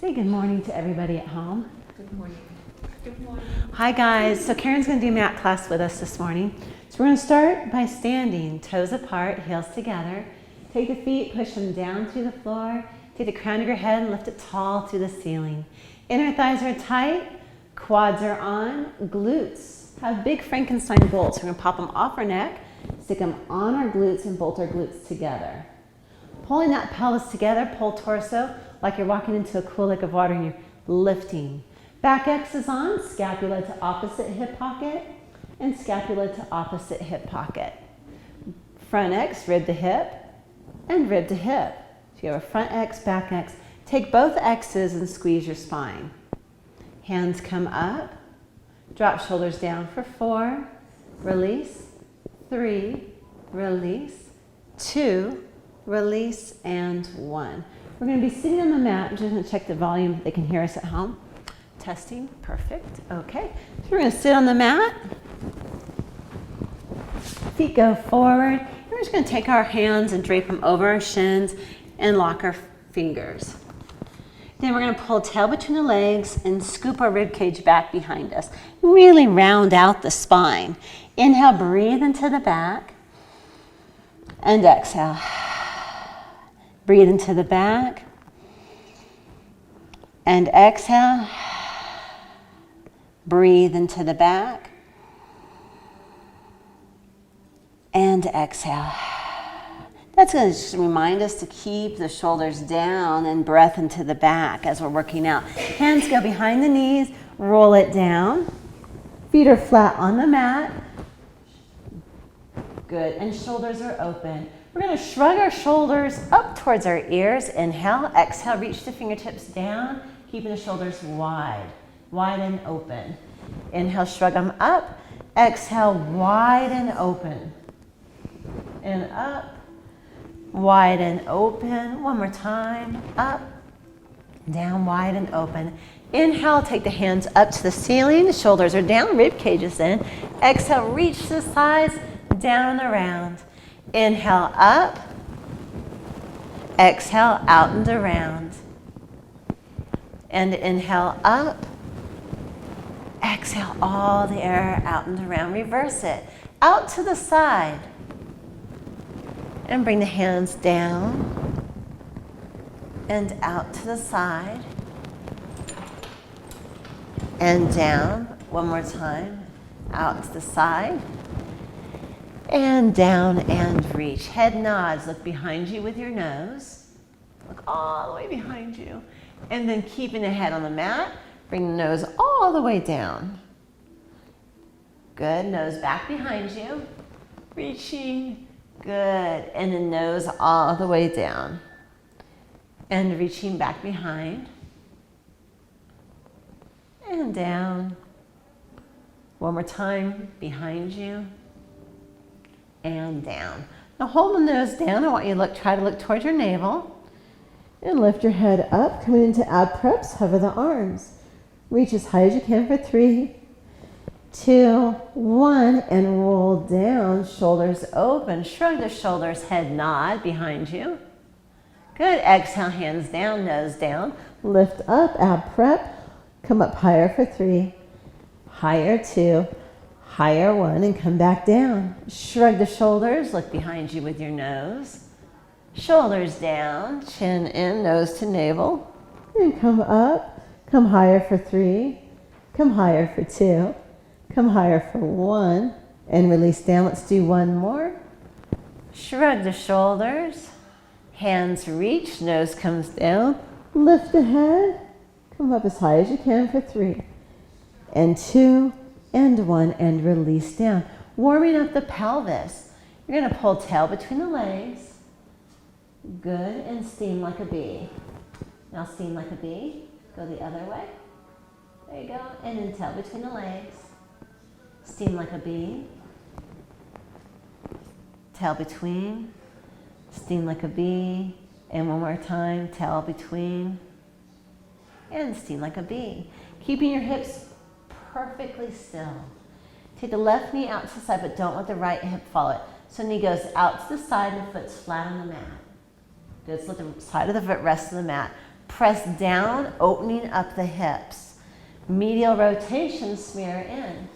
Say good morning to everybody at home. Good morning. Good morning. Hi guys, so Karen's going to do mat class with us this morning. So we're going to start by standing, toes apart, heels together. Take the feet, push them down through the floor. Take the crown of your head and lift it tall to the ceiling. Inner thighs are tight, quads are on, glutes have big Frankenstein bolts. We're going to pop them off our neck, stick them on our glutes and bolt our glutes together. Pulling that pelvis together, pull torso like you're walking into a cool lake of water and you're lifting. Back X is on, scapula to opposite hip pocket and scapula to opposite hip pocket. Front X, rib to hip and rib to hip. So you have a front X, back X. Take both X's and squeeze your spine. Hands come up, drop shoulders down for 4, release, 3, release, 2, release, and 1. We're going to be sitting on the mat. I'm just going to check the volume. They can hear us at home. Testing. Perfect. Okay. So we're going to sit on the mat. Feet go forward. We're just going to take our hands and drape them over our shins and lock our fingers. Then we're going to pull tail between the legs and scoop our rib cage back behind us. Really round out the spine. Inhale, breathe into the back. And exhale. Breathe into the back. And exhale. Breathe into the back. And exhale. That's going to just remind us to keep the shoulders down and breath into the back as we're working out. Hands go behind the knees, roll it down. Feet are flat on the mat. Good, and shoulders are open. We're going to shrug our shoulders up towards our ears. Inhale, exhale, reach the fingertips down, keeping the shoulders wide and open. Inhale, shrug them up. Exhale, wide and open. And up. Wide and open. One more time. Up, down, wide and open. Inhale, take the hands up to the ceiling. The shoulders are down, rib cage is in. Exhale, reach the sides, down and around. Inhale, up. Exhale, out and around. And inhale, up. Exhale, all the air out and around. Reverse it. Out to the side. And bring the hands down and out to the side and down. One more time. Out to the side and down and reach. Head nods. Look behind you with your nose. Look all the way behind you. And then keeping the head on the mat, bring the nose all the way down. Good. Nose back behind you. Reaching. Good, and the nose all the way down. And reaching back behind. And down. One more time, behind you. And down. Now hold the nose down. I want you to try to look towards your navel. And lift your head up, coming into ab preps, hover the arms. Reach as high as you can for 3, 2, 1, and roll down, shoulders open. Shrug the shoulders, head nod behind you. Good, exhale, hands down, nose down. Lift up, ab prep. Come up higher for 3, higher 2, higher 1, and come back down. Shrug the shoulders, look behind you with your nose. Shoulders down, chin in, nose to navel. And come up, come higher for 3, come higher for 2. Come higher for 1 and release down. Let's do one more. Shrug the shoulders. Hands reach. Nose comes down. Lift the head. Come up as high as you can for 3 and 2 and 1 and release down. Warming up the pelvis. You're going to pull tail between the legs. Good. And steam like a bee. Now steam like a bee. Go the other way. There you go. And then tail between the legs. Steam like a bee. Tail between. Steam like a bee. And one more time, tail between. And steam like a bee. Keeping your hips perfectly still. Take the left knee out to the side, but don't let the right hip follow it. So knee goes out to the side and the foot's flat on the mat. Good, so let the side of the foot rest on the mat. Press down, opening up the hips. Medial rotation, smear in.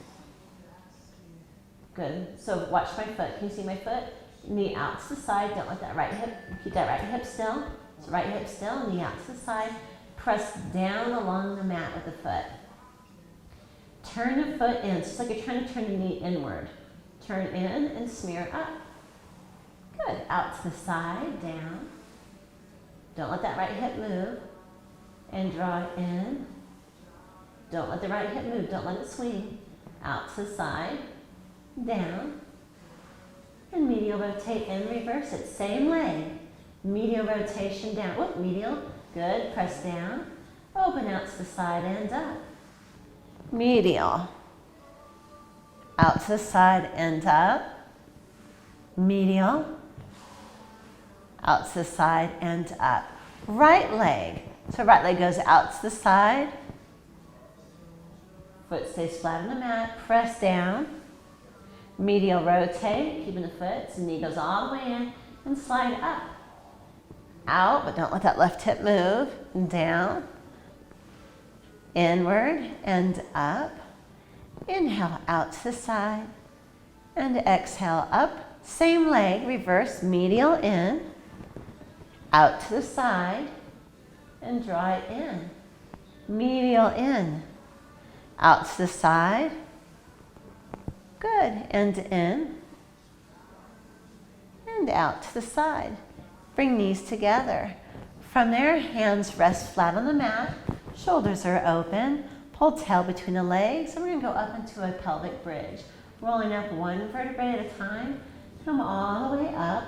Good. So watch my foot. Can you see my foot? Knee out to the side. Don't let that right hip, keep that right hip still. So right hip still, knee out to the side. Press down along the mat with the foot. Turn the foot in. It's just like you're trying to turn the knee inward. Turn in and smear up. Good. Out to the side, down. Don't let that right hip move. And draw it in. Don't let the right hip move. Don't let it swing. Out to the side, down. And medial rotate in, reverse it. Same leg. Medial rotation down. Whoop, medial. Good. Press down. Open out to the side and up. Medial. Out to the side and up. Medial. Out to the side and up. Right leg. So right leg goes out to the side. Foot stays flat on the mat. Press down. Medial rotate, keeping the foot. So knee goes all the way in and slide up. Out, but don't let that left hip move. Down. Inward and up. Inhale out to the side. And exhale up. Same leg, reverse, medial in. Out to the side. And draw it in. Medial in. Out to the side. Good. And in. And out to the side. Bring knees together. From there, hands rest flat on the mat. Shoulders are open. Pull tail between the legs. And we're going to go up into a pelvic bridge. Rolling up one vertebrae at a time. Come all the way up.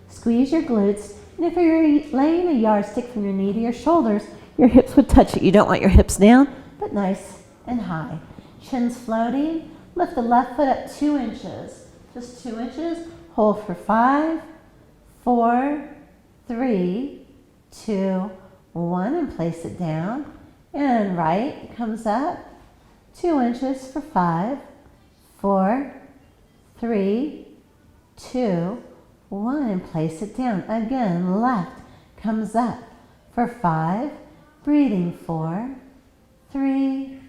Squeeze your glutes. And if you're laying a yardstick from your knee to your shoulders, your hips would touch it. You don't want your hips down, but nice and high. Chin's floating. Lift the left foot up 2 inches. Just 2 inches. Hold for 5, 4, 3, 2, 1, and place it down. And right comes up 2 inches for 5, 4, 3, 2, 1, and place it down. Again, left comes up for 5, breathing 4, 3,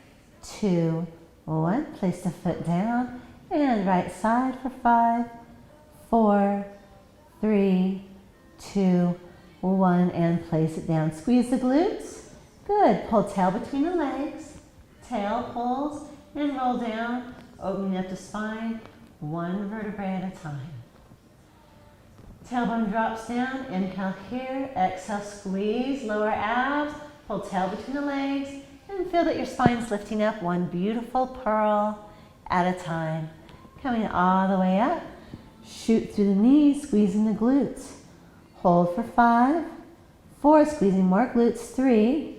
2, 1. Place the foot down. And right side for 5, 4, 3, 2, 1, and place it down. Squeeze the glutes. Good. Pull tail between the legs. Tail pulls and roll down, opening up the spine, one vertebrae at a time. Tailbone drops down. Inhale here. Exhale, squeeze, lower abs. Pull tail between the legs and feel that your spine's lifting up one beautiful pearl at a time. Coming all the way up. Shoot through the knees, squeezing the glutes. Hold for 5, 4, squeezing more glutes, 3,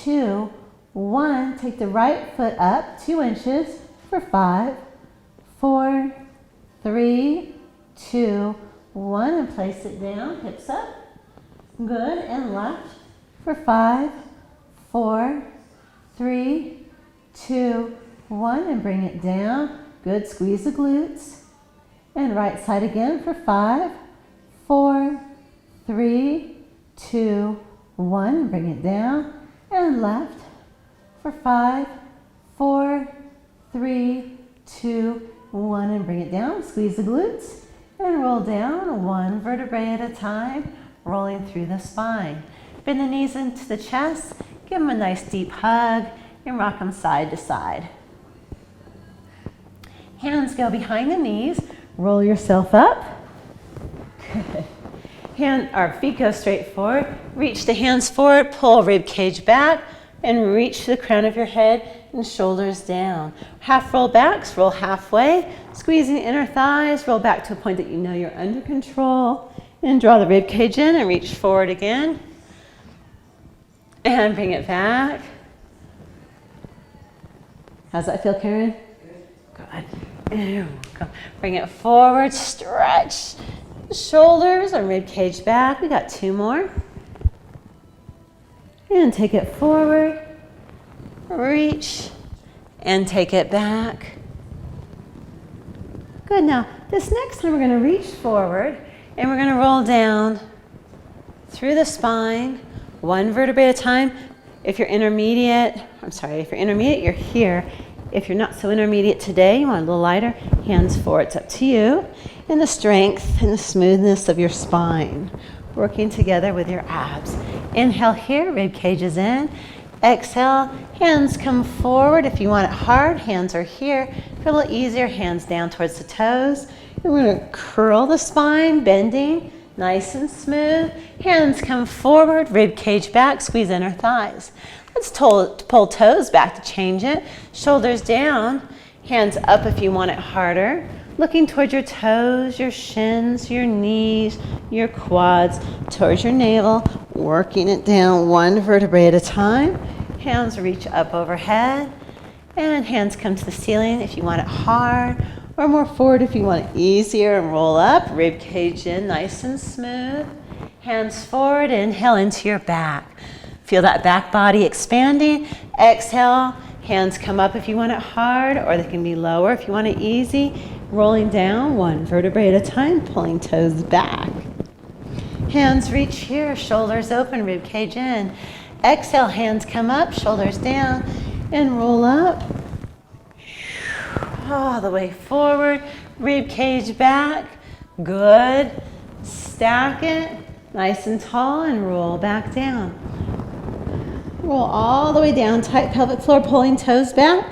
2, 1. Take the right foot up 2 inches for 5, 4, 3, 2, 1, and place it down, hips up. Good, and left for 5, 4, 3, 2, 1, and bring it down. Good, squeeze the glutes. And right side again for 5, 4, 3, 2, 1, bring it down. And left for 5, 4, 3, 2, 1, and bring it down. Squeeze the glutes and roll down one vertebrae at a time, rolling through the spine. Bend the knees into the chest, give them a nice deep hug, and rock them side to side. Hands go behind the knees, roll yourself up. Good. Feet go straight forward. Reach the hands forward, pull rib cage back, and reach to the crown of your head and shoulders down. Half roll backs, roll halfway, squeezing the inner thighs, roll back to a point that you know you're under control, and draw the rib cage in and reach forward again. And bring it back. How's that feel, Karen? Good. Bring it forward, stretch the shoulders and rib cage back. We got 2 more. And take it forward, reach, and take it back. Good, now this next time we're going to reach forward and we're going to roll down through the spine, one vertebrae at a time. If you're intermediate, you're here. If you're not so intermediate today, you want a little lighter, hands forward, it's up to you. And the strength and the smoothness of your spine, working together with your abs. Inhale here, rib cage is in. Exhale, hands come forward. If you want it hard, hands are here. If a little easier, hands down towards the toes. And we're gonna curl the spine, bending, nice and smooth. Hands come forward, rib cage back, squeeze inner thighs. Let's pull toes back to change it. Shoulders down, hands up if you want it harder. Looking towards your toes, your shins, your knees, your quads, towards your navel, working it down one vertebrae at a time. Hands reach up overhead, and hands come to the ceiling if you want it hard, or more forward if you want it easier, and roll up, rib cage in, nice and smooth. Hands forward, inhale into your back. Feel that back body expanding. Exhale, hands come up if you want it hard, or they can be lower if you want it easy. Rolling down one vertebrae at a time, pulling toes back. Hands reach here, shoulders open, rib cage in. Exhale, hands come up, shoulders down, and roll up. All the way forward, rib cage back. Good. Stack it, nice and tall, and roll back down. Roll all the way down, tight pelvic floor, pulling toes back.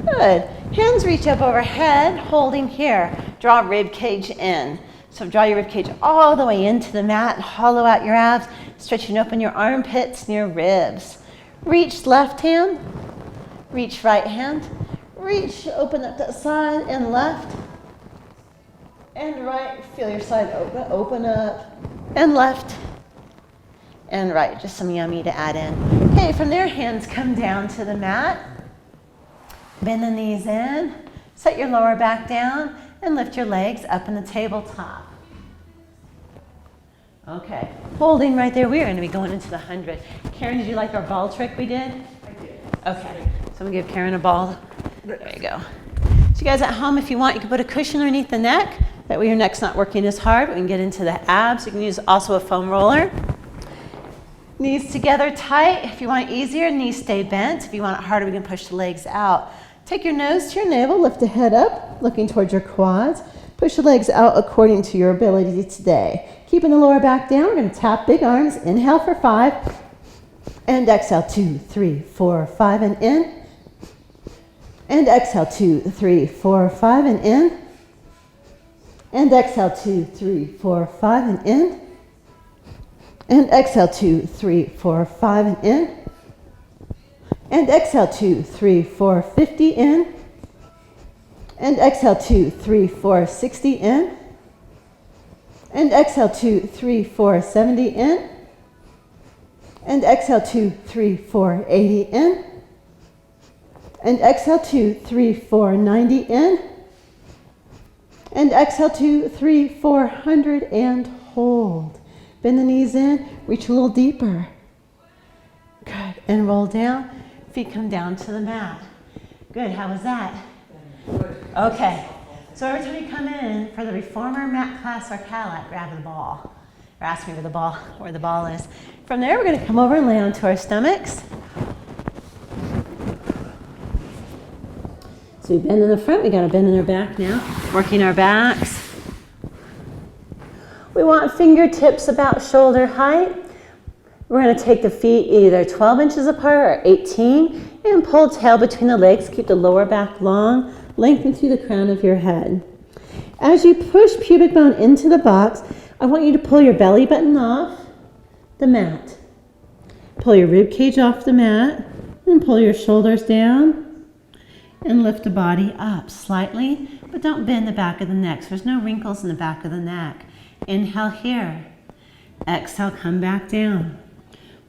Good. Hands reach up overhead, holding here. Draw rib cage in. So draw your rib cage all the way into the mat, hollow out your abs, stretching open your armpits and your ribs. Reach left hand, reach right hand, reach, open up that side and left and right. Feel your side open up and left and right. Just some yummy to add in. Okay, from there, hands come down to the mat. Bend the knees in, set your lower back down, and lift your legs up in the tabletop. Okay, holding right there. We are going to be going into the 100. Karen, did you like our ball trick we did? I did. Okay, so I'm going to give Karen a ball. There you go. So you guys at home, if you want, you can put a cushion underneath the neck. That way your neck's not working as hard, but we can get into the abs. You can use also a foam roller. Knees together tight. If you want it easier, knees stay bent. If you want it harder, we can push the legs out. Take your nose to your navel, lift the head up, looking towards your quads. Push the legs out according to your ability today. Keeping the lower back down, we're going to tap big arms. Inhale for 5, and exhale 2, 3, 4, 5, and in. And exhale 2, 3, 4, 5, and in. And exhale 2, 3, 4, 5, and in. And exhale 2, 3, 4, 5, and in. And exhale 2, 3, 4, 50 in. And exhale 2, 3, 4, 60 in. And exhale 2, 3, 4, 70 in. And exhale 2, 3, 4, 80 in. And exhale 2, 3, 4, 90 in. And exhale 2, 3, 400 and hold. Bend the knees in, reach a little deeper. Good, and roll down. Feet come down to the mat. Good, how was that? Okay, so every time you come in for the reformer, mat class, or Cadillac, grab the ball. Or ask me where the ball is. From there, we're gonna come over and lay onto our stomachs. So we bend in the front, we gotta bend in our back now, working our backs. We want fingertips about shoulder height. We're going to take the feet either 12 inches apart or 18 and pull tail between the legs. Keep the lower back long, lengthen through the crown of your head. As you push pubic bone into the box, I want you to pull your belly button off the mat. Pull your rib cage off the mat and pull your shoulders down and lift the body up slightly, but don't bend the back of the neck. So there's no wrinkles in the back of the neck. Inhale here. Exhale, come back down.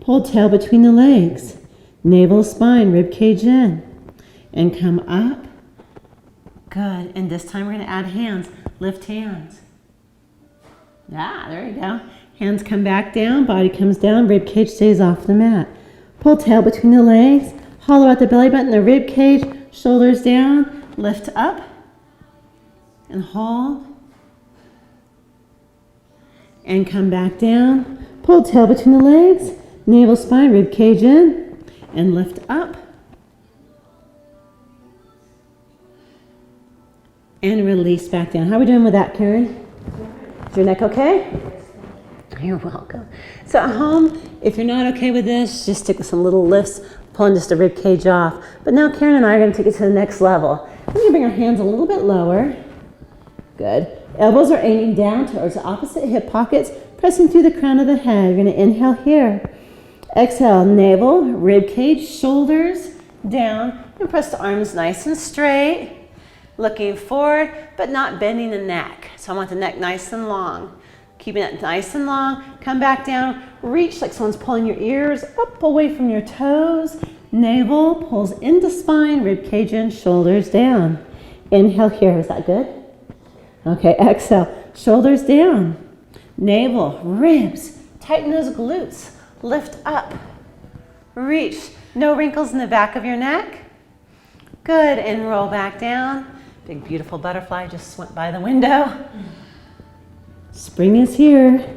Pull tail between the legs. Navel, spine, rib cage in. And come up. Good. And this time we're going to add hands. Lift hands. There you go. Hands come back down. Body comes down. Rib cage stays off the mat. Pull tail between the legs. Hollow out the belly button, the rib cage. Shoulders down. Lift up. And hold. And come back down. Pull tail between the legs. Navel, spine, rib cage in, and lift up. And release back down. How are we doing with that, Karen? Is your neck okay? You're welcome. So at home, if you're not okay with this, just take some little lifts, pulling just the rib cage off. But now Karen and I are going to take it to the next level. We're going to bring our hands a little bit lower. Good. Elbows are aiming down towards the opposite hip pockets, pressing through the crown of the head. You're going to inhale here. Exhale, navel, rib cage, shoulders down, and press the arms nice and straight. Looking forward, but not bending the neck. So I want the neck nice and long. Keeping it nice and long. Come back down. Reach like someone's pulling your ears up away from your toes. Navel pulls into spine, rib cage in, shoulders down. Inhale here. Is that good? Okay, exhale. Shoulders down. Navel, ribs. Tighten those glutes. Lift up. Reach. No wrinkles in the back of your neck. Good. And roll back down. Big, beautiful butterfly just went by the window. Spring is here.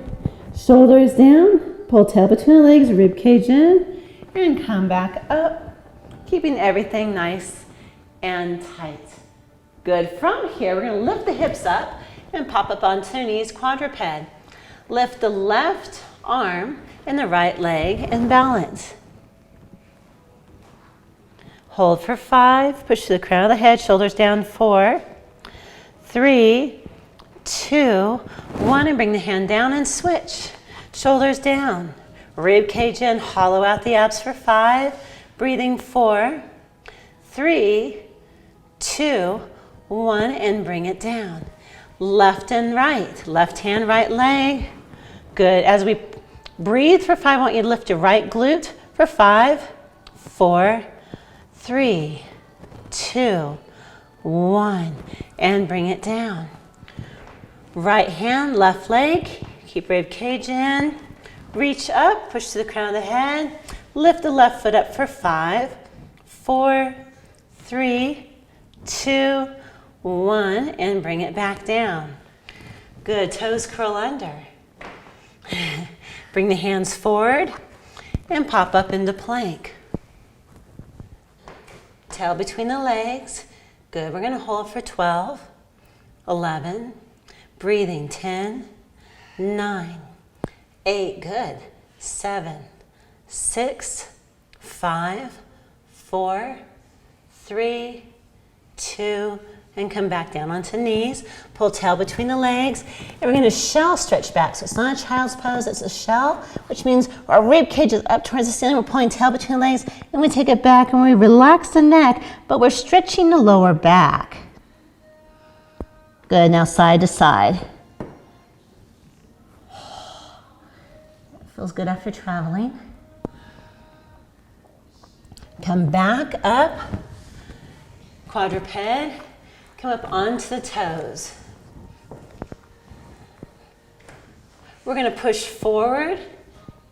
Shoulders down. Pull tail between the legs, rib cage in, and come back up. Keeping everything nice and tight. Good. From here, we're going to lift the hips up and pop up onto the knees, quadruped. Lift the left arm and the right leg and balance. Hold for 5, push to the crown of the head, shoulders down, 4, 3, 2, 1, and bring the hand down and switch. Shoulders down, rib cage in, hollow out the abs for 5, breathing 4, 3, 2, 1, and bring it down. Left and right, left hand, right leg. Good. As we breathe for 5, I want you to lift your right glute for 5, 4, 3, 2, 1, and bring it down. Right hand, left leg, keep rib cage in, reach up, push to the crown of the head, lift the left foot up for 5, 4, 3, 2, 1, and bring it back down. Good, toes curl under. Bring the hands forward and pop up into plank. Tail between the legs. Good. We're going to hold for 12, 11, breathing 10, 9, 8. Good. 7, 6, 5, 4, 3, 2, and come back down onto knees. Pull tail between the legs. And we're going to shell stretch back. So it's not a child's pose, it's a shell, which means our rib cage is up towards the ceiling. We're pulling tail between the legs, and we take it back and we relax the neck, but we're stretching the lower back. Good. Now side to side. Feels good after traveling. Come back up. Quadruped. Come up onto the toes. We're going to push forward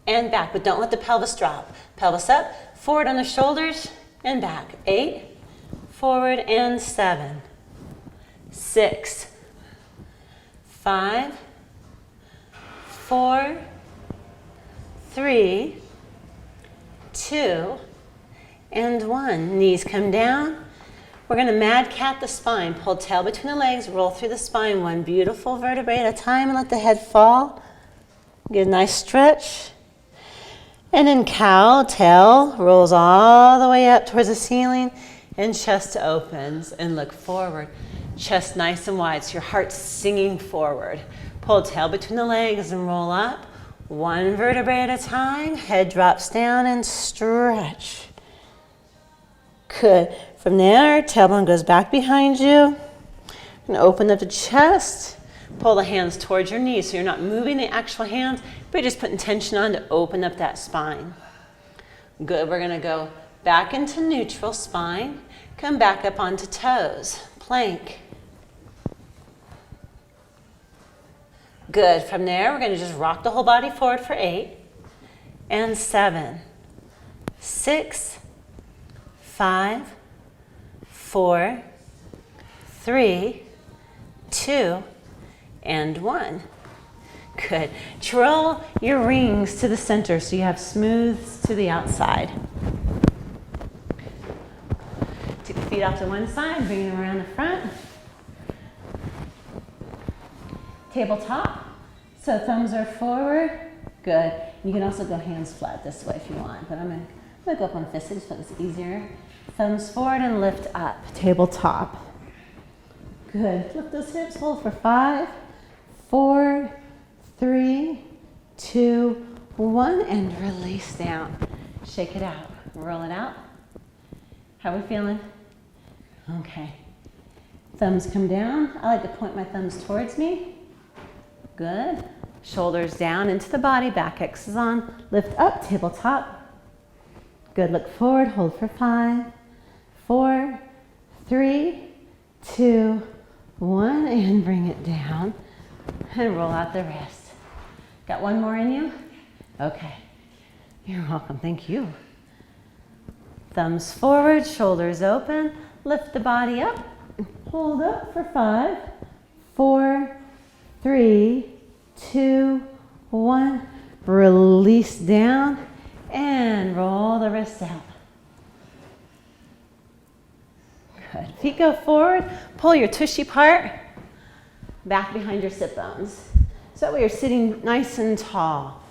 and back, but don't let the pelvis drop. Pelvis up, forward on the shoulders, and back. 8, forward, and 7, 6, 5, 4, 3, 2, and 1. Knees come down. We're going to mad cat the spine. Pull tail between the legs, roll through the spine, one beautiful vertebrae at a time, and let the head fall. Get a nice stretch. And then cow, tail rolls all the way up towards the ceiling, and chest opens and look forward. Chest nice and wide, so your heart's singing forward. Pull tail between the legs and roll up. One vertebrae at a time. Head drops down and stretch. Good. From there, tailbone goes back behind you. And open up the chest. Pull the hands towards your knees, so you're not moving the actual hands, but you're just putting tension on to open up that spine. Good. We're going to go back into neutral spine. Come back up onto toes. Plank. Good. From there, we're going to just rock the whole body forward for 8 and 7, 6, 5, 4, 3, 2, and 1. Good. Twirl your rings to the center so you have smooths to the outside. Take the feet off to one side, bring them around the front. Tabletop. So thumbs are forward. Good. You can also go hands flat this way if you want, but I'm gonna go up on fists just so it's easier. Thumbs forward and lift up. Tabletop. Good. Lift those hips. Hold for 5, 4, 3, 2, 1, and release down. Shake it out. Roll it out. How are we feeling? Okay. Thumbs come down. I like to point my thumbs towards me. Good. Shoulders down into the body. Back X is on. Lift up. Tabletop. Good. Look forward. Hold for 5, 4, 3, 2, 1, and bring it down. And roll out the wrist. Got one more in you? Okay. You're welcome. Thank you. Thumbs forward, shoulders open. Lift the body up. Hold up for 5, 4, 3, 2, 1. Release down and roll the wrist out. Good. Feet go forward. Pull your tushy part back behind your sit bones. So that way you're sitting nice and tall.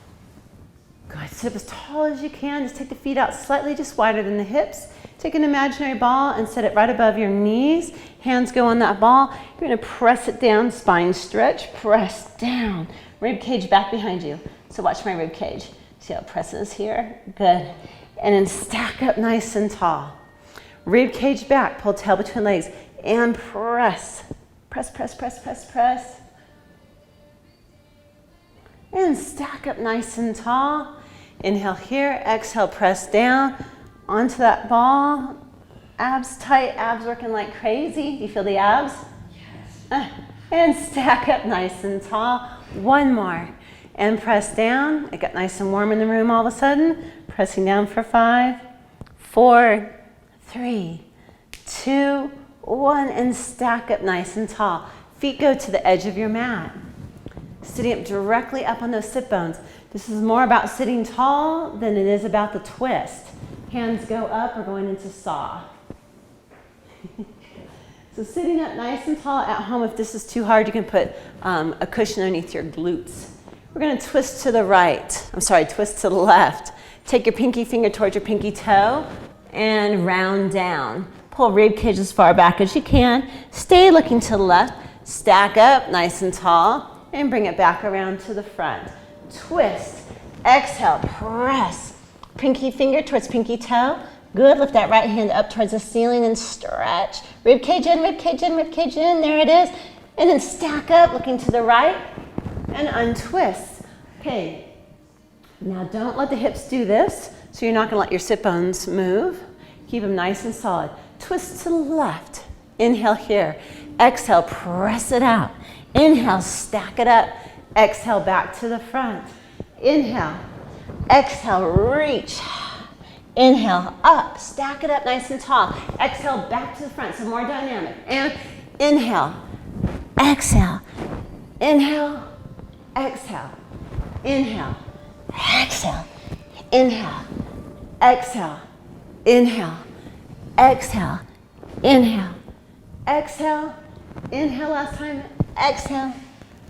Good. Sit up as tall as you can. Just take the feet out slightly, just wider than the hips. Take an imaginary ball and set it right above your knees. Hands go on that ball. You're going to press it down. Spine stretch. Press down. Rib cage back behind you. So watch my rib cage. See how it presses here? Good. And then stack up nice and tall. Rib cage back. Pull tail between legs. And press. Press, press, press, press, press. And stack up nice and tall. Inhale here, exhale, press down onto that ball. Abs tight, abs working like crazy. Do you feel the abs? Yes. And stack up nice and tall. One more. And press down. It got nice and warm in the room all of a sudden. Pressing down for 5, 4, 3, 2, 1. And stack up nice and tall. Feet go to the edge of your mat. Sitting up directly up on those sit bones. This is more about sitting tall than it is about the twist. Hands go up, we're going into saw. So sitting up nice and tall at home, if this is too hard, you can put a cushion underneath your glutes. We're gonna twist to the right. Twist to the left. Take your pinky finger towards your pinky toe and round down. Pull rib cage as far back as you can. Stay looking to the left. Stack up nice and tall. And bring it back around to the front. Twist. Exhale. Press. Pinky finger towards pinky toe. Good. Lift that right hand up towards the ceiling and stretch. Rib cage in, rib cage in, rib cage in. There it is. And then stack up, looking to the right, and untwist. Okay. Now don't let the hips do this, so you're not going to let your sit bones move. Keep them nice and solid. Twist to the left. Inhale here. Exhale. Press it out. Inhale, stack it up. Exhale, back to the front. Inhale. Exhale, reach. Inhale, up. Stack it up nice and tall. Exhale, back to the front. Some more dynamic. And inhale. Exhale. Inhale. Exhale. Inhale. Exhale. Inhale. Exhale. Inhale. Exhale. Inhale. Exhale. Inhale last time. Exhale,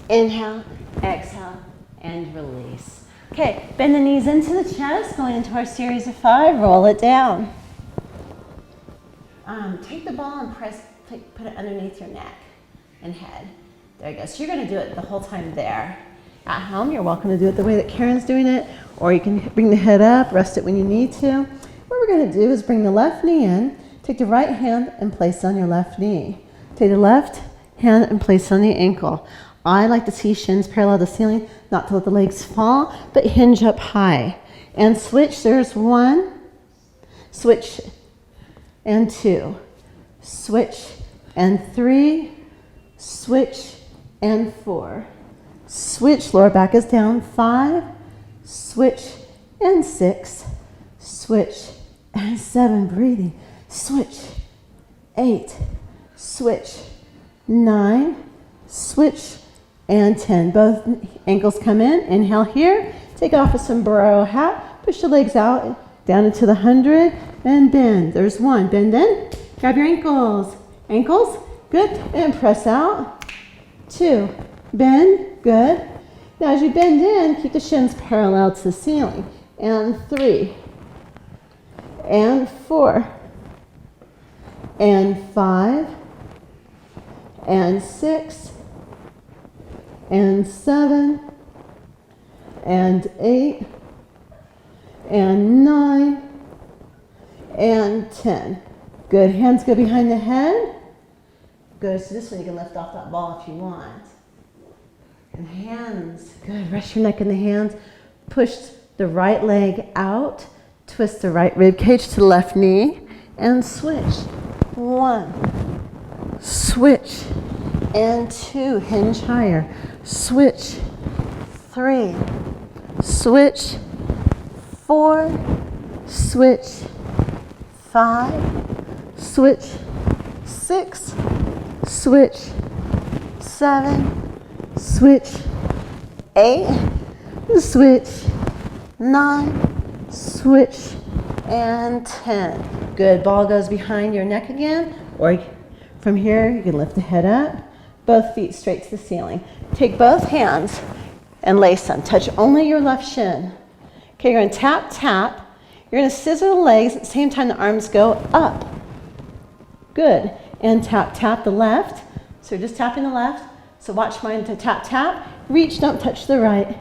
inhale, exhale, and release. Okay, bend the knees into the chest, going into our series of 5, roll it down. Take the ball and put it underneath your neck and head. There you go. So you're gonna do it the whole time there. At home, you're welcome to do it the way that Karen's doing it, or you can bring the head up, rest it when you need to. What we're gonna do is bring the left knee in, take the right hand and place it on your left knee. Take the left hand and place on the ankle. I like to see shins parallel to the ceiling, not to let the legs fall, but hinge up high. And switch, there's 1, switch and 2, switch and 3, switch and 4, switch, lower back is down, 5, switch and 6, switch and 7, breathing, switch, 8, switch, 9, switch, and 10. Both ankles come in. Inhale here. Take off a sombrero hat. Push the legs out down into the 100 and bend. There's 1. Bend in. Grab your ankles. Ankles. Good. And press out. 2. Bend. Good. Now as you bend in, keep the shins parallel to the ceiling. And 3. And 4. And 5. And 6. And 7. And 8. And 9. And 10. Good. Hands go behind the head. Good. So this one you can lift off that ball if you want. And hands. Good. Rest your neck in the hands. Push the right leg out. Twist the right rib cage to the left knee. And switch. 1. Switch. And 2. Hinge higher. Switch. 3. Switch. 4. Switch. 5. Switch. 6. Switch. 7. Switch. 8. Switch. 9. Switch. And 10. Good. Ball goes behind your neck again. Or from here, you can lift the head up. Both feet straight to the ceiling. Take both hands and lace them. Touch only your left shin. Okay, you're going to tap, tap. You're going to scissor the legs at the same time the arms go up. Good. And tap, tap the left. So you're just tapping the left. So watch mine to tap, tap. Reach, don't touch the right.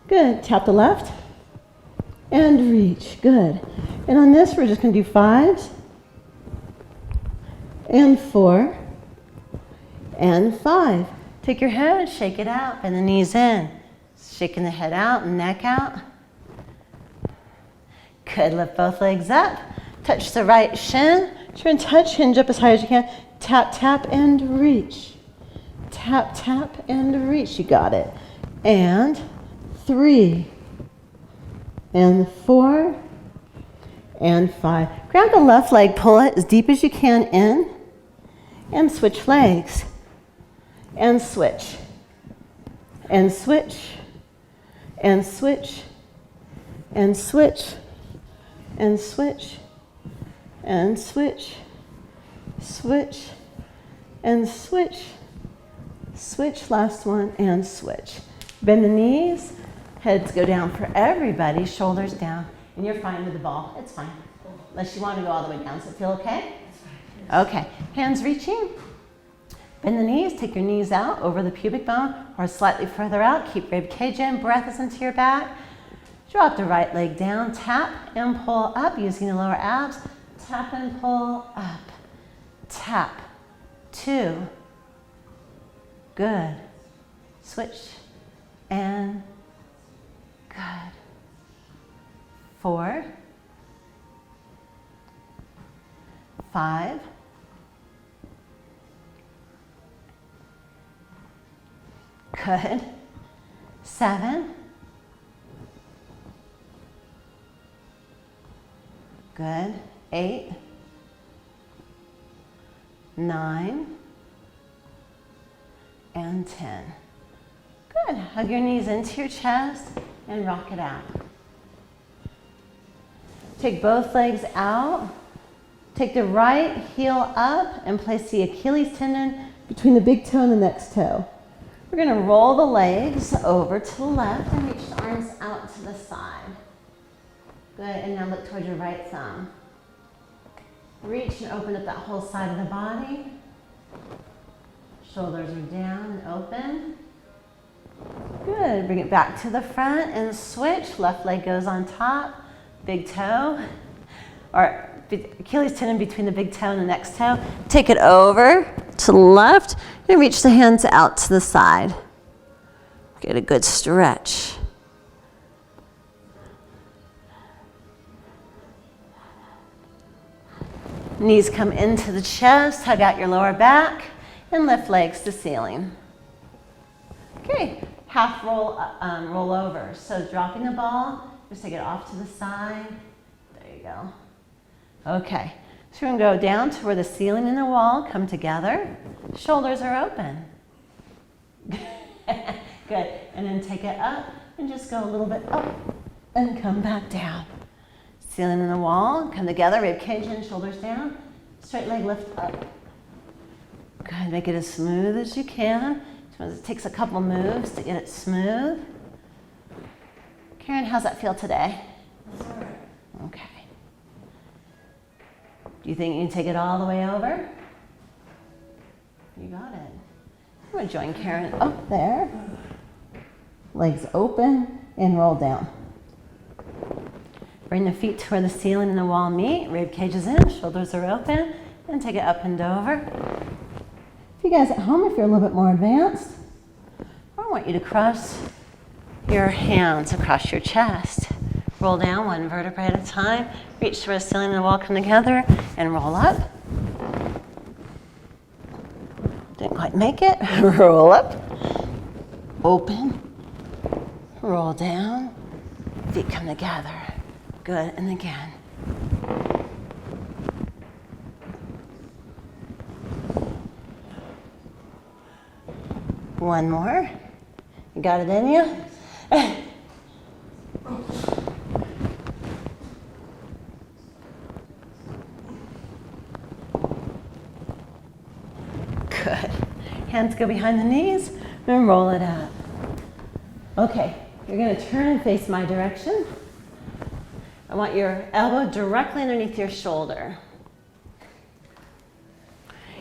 Good. Tap the left. And reach. Good. And on this, we're just going to do 5s. And 4. And 5. Take your head, shake it out, bend the knees in. Shaking the head out and neck out. Good, lift both legs up. Touch the right shin. Try and touch, hinge up as high as you can. Tap, tap, and reach. Tap, tap, and reach. You got it. And 3. And 4. And 5. Grab the left leg, pull it as deep as you can in. And switch legs. And switch. And switch. And switch. And switch. And switch. And switch. Switch. And switch. Switch. Last one. And switch. Bend the knees. Heads go down for everybody. Shoulders down. And you're fine with the ball. It's fine. Unless you want to go all the way down. Does it feel okay? Okay. Hands reaching. Bend the knees. Take your knees out over the pubic bone or slightly further out. Keep rib cage in. Breath is into your back. Drop the right leg down. Tap and pull up using the lower abs. Tap and pull up. Tap. 2. Good. Switch. And good. 4. 5. Good. 7. Good. 8. 9. And 10. Good. Hug your knees into your chest and rock it out. Take both legs out. Take the right heel up and place the Achilles tendon between the big toe and the next toe. We're going to roll the legs over to the left and reach the arms out to the side. Good, and now look towards your right thumb. Reach and open up that whole side of the body. Shoulders are down and open. Good, bring it back to the front and switch. Left leg goes on top, big toe, or Achilles tendon between the big toe and the next toe. Take it over to the left and reach the hands out to the side. Get a good stretch. Knees come into the chest, hug out your lower back, and lift legs to ceiling. Okay, half roll, roll over. So dropping the ball, just take it off to the side. There you go. Okay, so we're gonna go down to where the ceiling and the wall come together. Shoulders are open. Good. And then take it up and just go a little bit up and come back down. Ceiling and the wall, come together, rib cage in, shoulders down, straight leg lift up. Good, make it as smooth as you can. It takes a couple moves to get it smooth. Karen, how's that feel today? That's all right. Okay. Do you think you can take it all the way over? You got it. I'm going to join Karen up there. Legs open and roll down. Bring the feet to where the ceiling and the wall meet. Rib cage is in, shoulders are open, and take it up and over. If you guys at home, if you're a little bit more advanced, I want you to cross your hands across your chest. Roll down one vertebrae at a time. Reach to where the ceiling and the wall come together and roll up. Didn't quite make it. Roll up. Open. Roll down. Feet come together. Good, and again. One more. You got it in you? Good. Hands go behind the knees and roll it up. Okay, you're going to turn and face my direction. I want your elbow directly underneath your shoulder.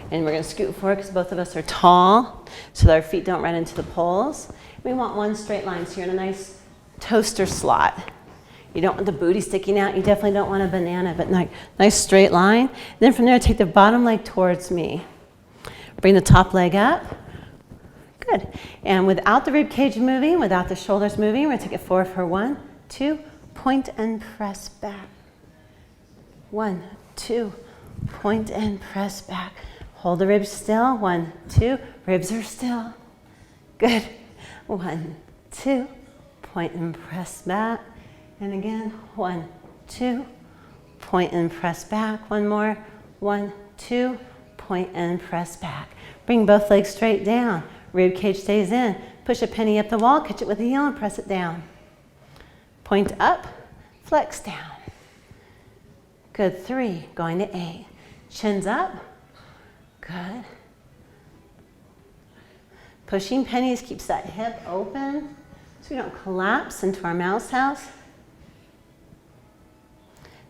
And we're going to scoot forward because both of us are tall so that our feet don't run into the poles. We want one straight line, so you're in a nice toaster slot. You don't want the booty sticking out. You definitely don't want a banana, but nice straight line. Then from there, take the bottom leg towards me. Bring the top leg up. Good. And without the rib cage moving, without the shoulders moving, we're going to take it forward for 1, 2, point and press back. 1, 2, point and press back. Hold the ribs still. 1, 2, ribs are still. Good. 1, 2, point and press back. And again, 1, 2, point and press back. One more. 1, 2, point and press back. Bring both legs straight down. Rib cage stays in. Push a penny up the wall, catch it with the heel and press it down. Point up, flex down. Good, 3, going to 8. Chins up, good. Pushing pennies keeps that hip open so we don't collapse into our mouse house.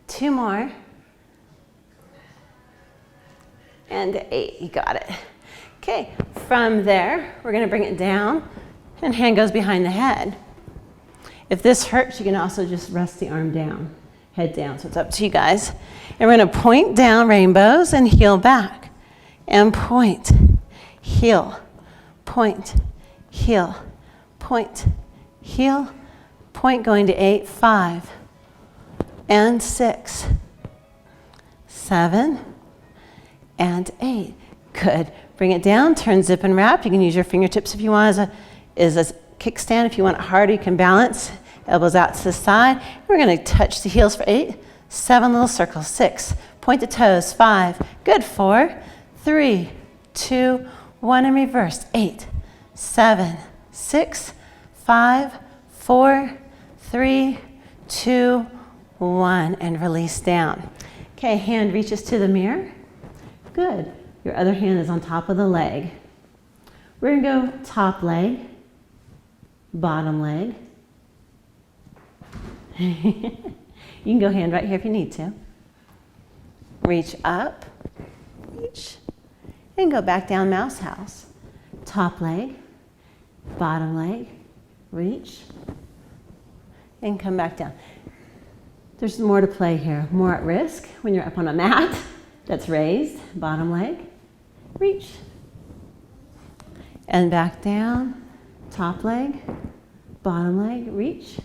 2 more. And 8, you got it. Okay, from there, we're gonna bring it down and hand goes behind the head. If this hurts, you can also just rest the arm down, head down, so it's up to you guys. And we're gonna point down rainbows and heel back. And point, heel, point, heel, point, heel, point going to 8, 5, and 6, 7, and 8. Good. Bring it down, turn, zip, and wrap. You can use your fingertips if you want as a kickstand. If you want it harder, you can balance. Elbows out to the side. We're going to touch the heels for 8, 7 little circles, 6. Point the toes, 5. Good, 4, 3, 2, 1, and reverse. 8, 7, 6, 5, 4, 3, 2, 1, and release down. Okay, hand reaches to the mirror. Good. Your other hand is on top of the leg. We're going to go top leg, bottom leg. You can go hand right here if you need to. Reach up, reach, and go back down mouse house. Top leg, bottom leg, reach, and come back down. There's more to play here. More at risk when you're up on a mat that's raised, bottom leg, reach, and back down, top leg, bottom leg, reach,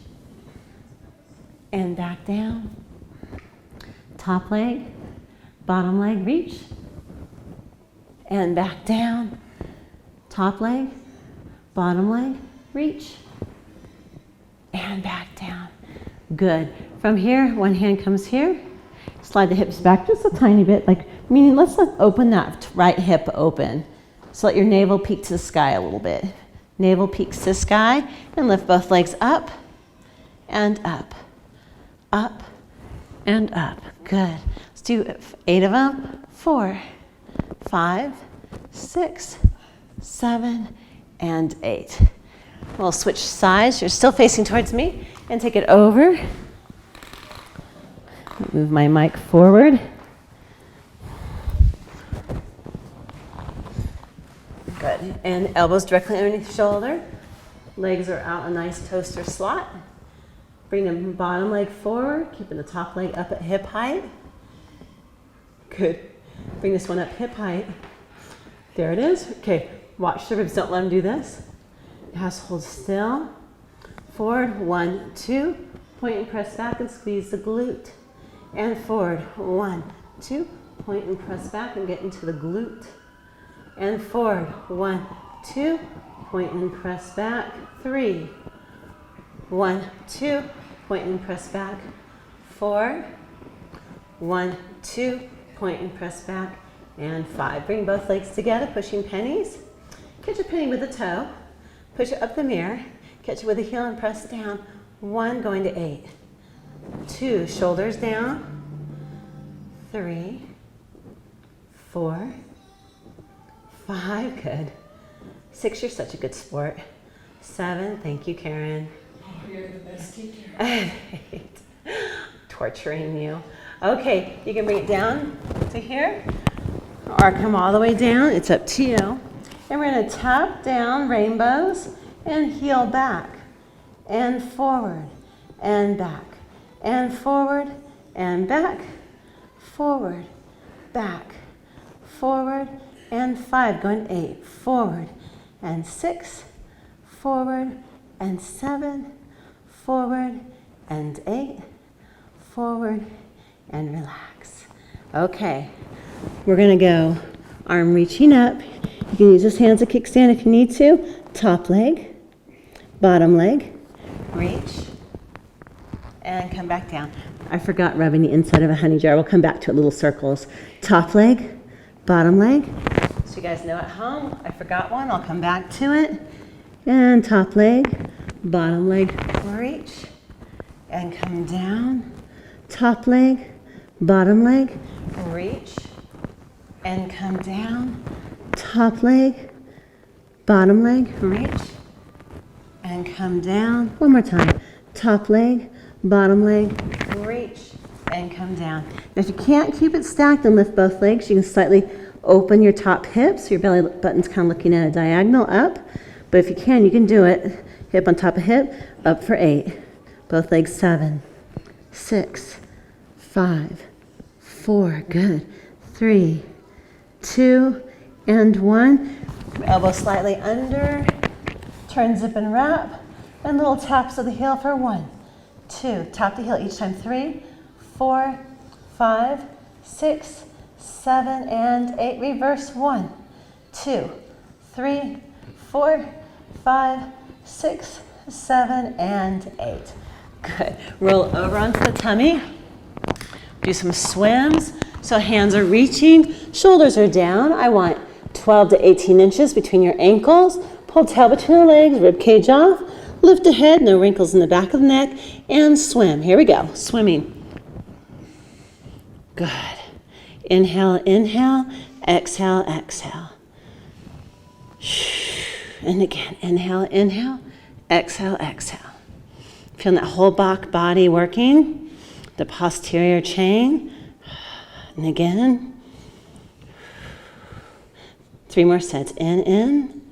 and back down, top leg, bottom leg, reach, and back down, top leg, bottom leg, reach, and back down. Good. From here, one hand comes here, slide the hips back just a tiny bit, meaning let's open that right hip open. So let your navel peek to the sky a little bit. Navel peaks to sky, and lift both legs up and up, up and up. Good. Let's do 8 of them. 4, 5, 6, 7, and 8. We'll switch sides. You're still facing towards me, and take it over. Move my mic forward. Good. And elbows directly underneath the shoulder. Legs are out a nice toaster slot. Bring the bottom leg forward, keeping the top leg up at hip height. Good. Bring this one up hip height. There it is. Okay, watch the ribs. Don't let them do this. It has to hold still. Forward, 1, 2. Point and press back and squeeze the glute. And forward, 1, 2. Point and press back and get into the glute. And forward, 1, 2. Point and press back. 3, 1, 2. Point and press back. 4, 1, 2. Point and press back. And 5. Bring both legs together, pushing pennies. Catch a penny with a toe. Push it up the mirror. Catch it with a heel and press down. 1, going to 8. 2, shoulders down. 3, 4, 5, good. 6, you're such a good sport. 7, thank you, Karen. Oh, you're the best teacher. 8, torturing you. Okay, you can bring it down to here or come all the way down. It's up to you. And we're going to tap down rainbows and heel back and forward and back and forward and back, forward, back, forward, and 5, going 8, forward, and 6, forward, and 7, forward, and 8, forward, and relax. Okay, we're gonna go arm reaching up. You can use this hand as a kickstand if you need to. Top leg, bottom leg, reach, and come back down. I forgot rubbing the inside of a honey jar. We'll come back to it, little circles. Top leg, bottom leg. So you guys know at home, I forgot one. I'll come back to it. And top leg, bottom leg, reach, and come down. Top leg, bottom leg, reach, and come down. Top leg, bottom leg, reach, and come down. One more time. Top leg, bottom leg, reach, and come down. Now if you can't keep it stacked and lift both legs, you can slightly open your top hips, so your belly button's kind of looking at a diagonal up. But if you can do it. Hip on top of hip, up for 8. Both legs, 7, 6, 5, 4, good. 3, 2, and 1. Elbow slightly under, turn, zip, and wrap, and little taps of the heel for 1, 2. Tap the heel each time. 3, 4, 5, 6, 7, and 8. Reverse. 1, 2, 3, 4, 5, 6, 7, and 8. Good. Roll over onto the tummy. Do some swims. So hands are reaching, shoulders are down. I want 12 to 18 inches between your ankles. Pull tail between the legs, rib cage off. Lift the head, no wrinkles in the back of the neck, and swim. Here we go. Swimming. Good. Inhale, inhale, exhale, exhale. And again, inhale, inhale, exhale, exhale. Feeling that whole back body working, the posterior chain. And again. 3 more sets. In,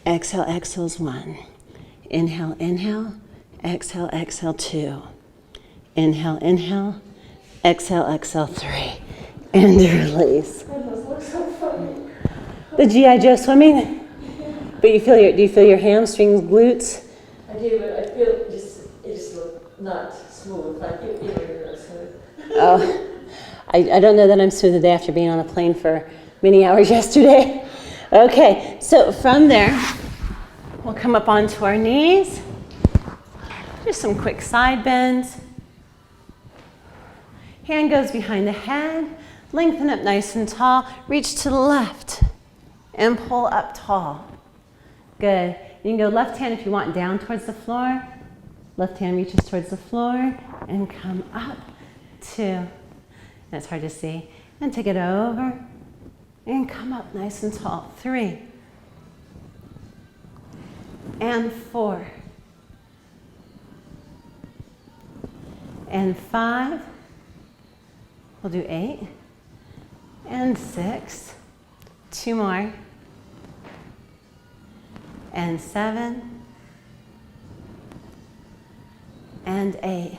exhale, exhales 1. Inhale, inhale, exhale, exhale 2. Inhale, inhale, exhale, exhale 3. And release. Those look so funny. The G.I. Joe swimming? But do you feel your hamstrings, glutes? I do, but I feel it just look not smooth, like you're not smooth. Oh, I don't know that I'm smooth the day after being on a plane for many hours yesterday. Okay, so from there, we'll come up onto our knees. Just some quick side bends. Hand goes behind the head. Lengthen up nice and tall. Reach to the left and pull up tall. Good. You can go left hand if you want down towards the floor. Left hand reaches towards the floor and come up, 2. That's hard to see. And take it over and come up nice and tall, 3. And 4. And 5. We'll do 8. And 6. 2 more. And 7. And 8.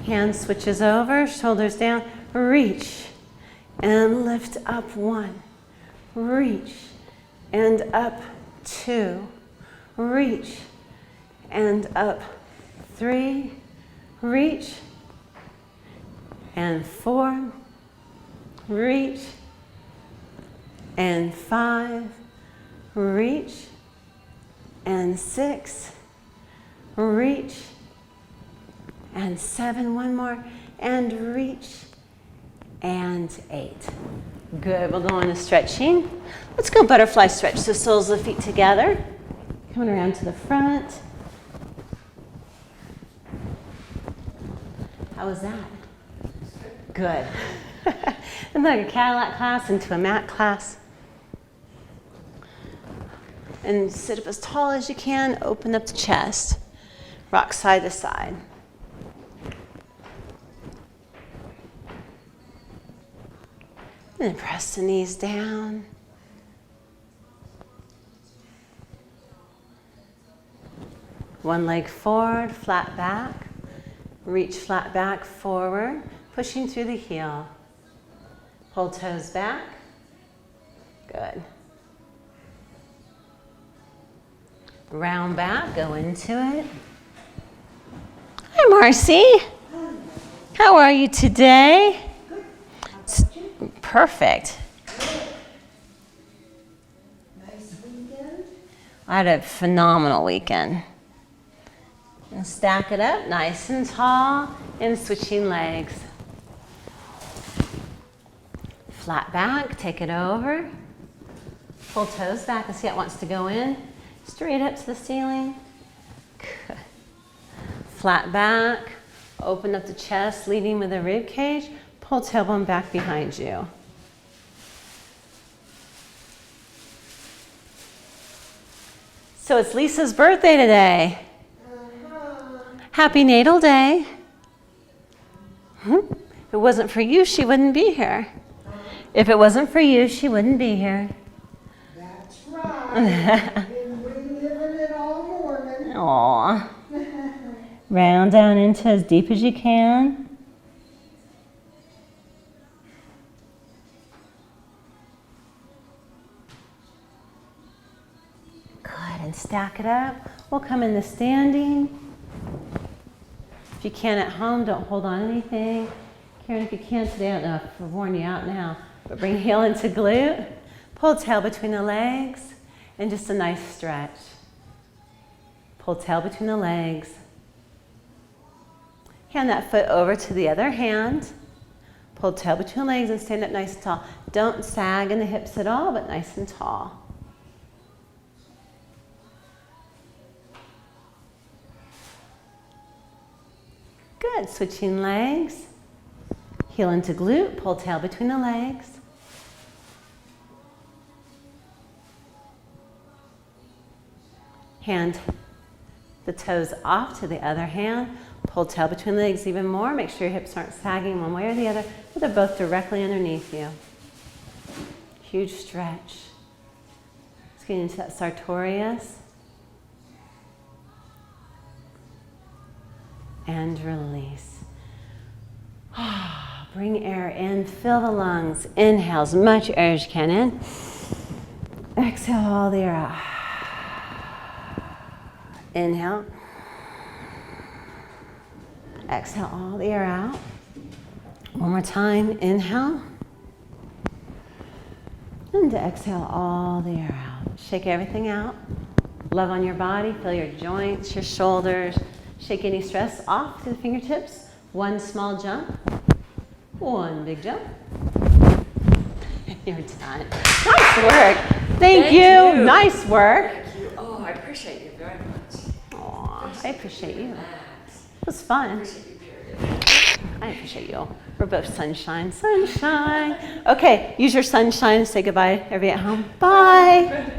Hand switches over, shoulders down, reach and lift up 1. Reach and up 2. Reach and up 3. Reach and 4. Reach and 5. Reach and 6. Reach and 7. 1 more and reach and 8. Good. We'll go on to stretching. Let's go butterfly stretch. So soles of the feet together. Coming around to the front. How was that? Good. And like a Cadillac class into a mat class. And sit up as tall as you can. Open up the chest. Rock side to side. And then press the knees down. One leg forward, flat back. Reach flat back forward, pushing through the heel. Pull toes back. Good. Round back, go into it. Hi, Marcy. How are you today? Perfect. Nice weekend. I had a phenomenal weekend. And stack it up nice and tall and switching legs. Flat back, take it over. Pull toes back and see how it wants to go in. Straight up to the ceiling. Good. Flat back, open up the chest, leading with the rib cage. Pull tailbone back behind you. So it's Lisa's birthday today. Happy natal day. If it wasn't for you, she wouldn't be here. If it wasn't for you, she wouldn't be here. That's right. Been reliving it all morning. Aw. Round down into as deep as you can. Good, and stack it up. We'll come into standing. If you can at home, don't hold on to anything. Karen, if you can today, I don't know if I've worn you out now, but bring heel into glute. Pull tail between the legs, and just a nice stretch. Pull tail between the legs. Hand that foot over to the other hand. Pull tail between the legs and stand up nice and tall. Don't sag in the hips at all, but nice and tall. Good, switching legs. Heel into glute, pull tail between the legs. Hand the toes off to the other hand. Pull tail between the legs even more. Make sure your hips aren't sagging one way or the other, but they're both directly underneath you. Huge stretch. Let's get into that sartorius. And release. Bring air in, fill the lungs. Inhale as much air as you can in. Exhale all the air out. Inhale. Exhale all the air out. One more time, inhale. And exhale all the air out. Shake everything out. Love on your body, feel your joints, your shoulders. Shake any stress off to the fingertips. One small jump. One big jump. You're done. Nice work. Thank you. Nice work. Thank you. Oh, I appreciate you very I appreciate you. It was fun. I appreciate you. We're both sunshine. Sunshine. Okay, use your sunshine. Say goodbye, everybody at home. Bye.